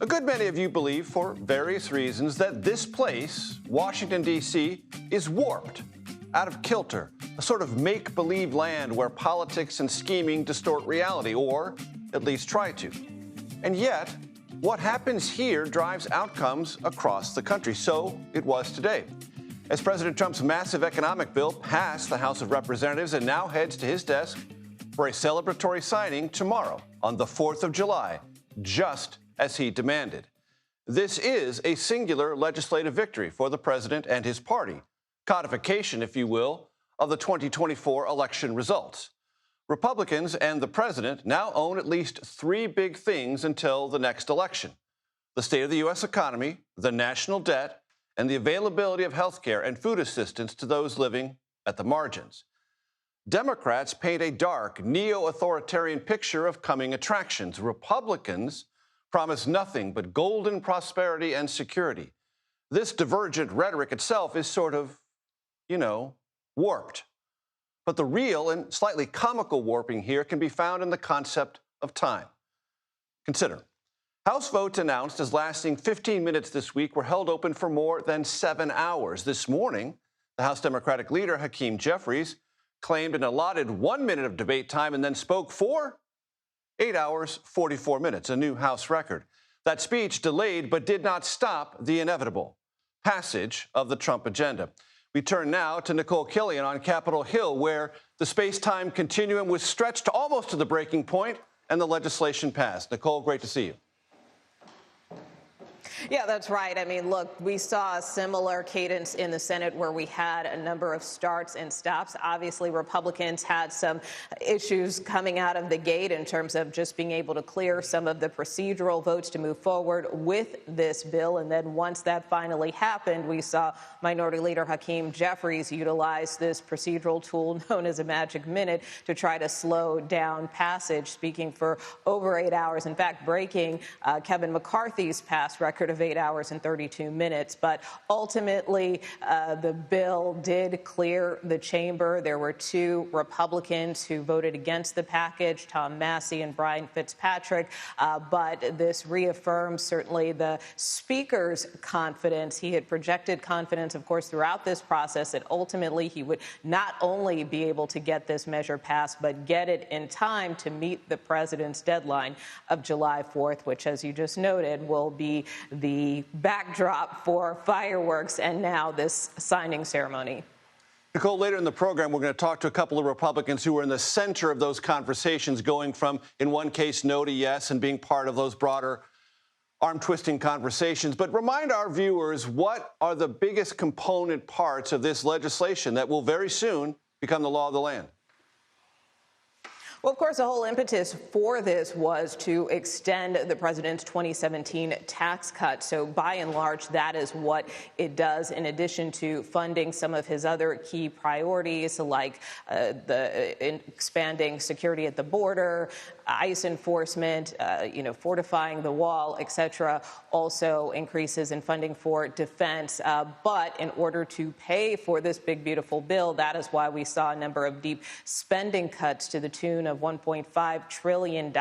A good many of you believe, for various reasons, that this place, Washington, D.C., is warped, out of kilter, a sort of make-believe land where politics and scheming distort reality, or at least try to. And yet, what happens here drives outcomes across the country. So it was today, as President Trump's massive economic bill passed the House of Representatives and now heads to his desk for a celebratory signing tomorrow on the 4th of July, just as he demanded. This is a singular legislative victory for the president and his party, codification, if you will, of the 2024 election results. Republicans and the president now own at least three big things until the next election: the state of the U.S. economy, the national debt, and the availability of health care and food assistance to those living at the margins. Democrats paint a dark, neo-authoritarian picture of coming attractions. Republicans promise nothing but golden prosperity and security. This divergent rhetoric itself is sort of, warped. But the real and slightly comical warping here can be found in the concept of time. Consider, House votes announced as lasting 15 minutes this week were held open for more than 7 hours. This morning, the House Democratic leader, Hakeem Jeffries, claimed an allotted 1 minute of debate time and then spoke for 8 hours, 44 minutes, a new House record. That speech delayed but did not stop the inevitable passage of the Trump agenda. We turn now to Nikole Killion on Capitol Hill, where the space-time continuum was stretched almost to the breaking point and the legislation passed. Nikole, great to see you. Yeah, that's right. I mean, look, we saw a similar cadence in the Senate where we had a number of starts and stops. Obviously, Republicans had some issues coming out of the gate in terms of just being able to clear some of the procedural votes to move forward with this bill. And then once that finally happened, we saw Minority Leader Hakeem Jeffries utilize this procedural tool known as a magic minute to try to slow down passage, speaking for over 8 hours. In fact, breaking Kevin McCarthy's past record of 8 hours and 32 minutes. But ultimately, the bill did clear the chamber. There were two Republicans who voted against the package, Tom Massey and Brian Fitzpatrick. But this reaffirms certainly the Speaker's confidence. He had projected confidence, of course, throughout this process that ultimately he would not only be able to get this measure passed, but get it in time to meet the president's deadline of July 4th, which, as you just noted, will be the backdrop for fireworks and now this signing ceremony. Nikole, later in the program, we're going to talk to a couple of Republicans who were in the center of those conversations, going from, in one case, no to yes, and being part of those broader arm-twisting conversations. But remind our viewers, what are the biggest component parts of this legislation that will very soon become the law of the land? Well, of course, the whole impetus for this was to extend the president's 2017 tax cut. So by and large, that is what it does, in addition to funding some of his other key priorities, like expanding security at the border, ICE enforcement, fortifying the wall, et cetera. Also increases in funding for defense. But in order to pay for this big, beautiful bill, that is why we saw a number of deep spending cuts to the tune of $1.5 trillion,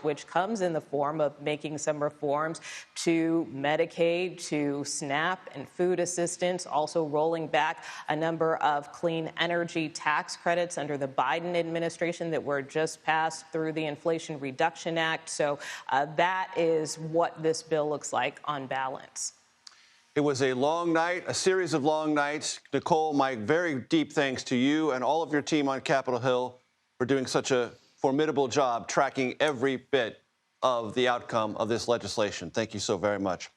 which comes in the form of making some reforms to Medicaid, to SNAP and food assistance, also rolling back a number of clean energy tax credits under the Biden administration that were just passed through the Inflation Reduction Act. So that is what this bill looks like on balance. It was a long night, a series of long nights. Nikole, my very deep thanks to you and all of your team on Capitol Hill for doing such a formidable job tracking every bit of the outcome of this legislation. Thank you so very much.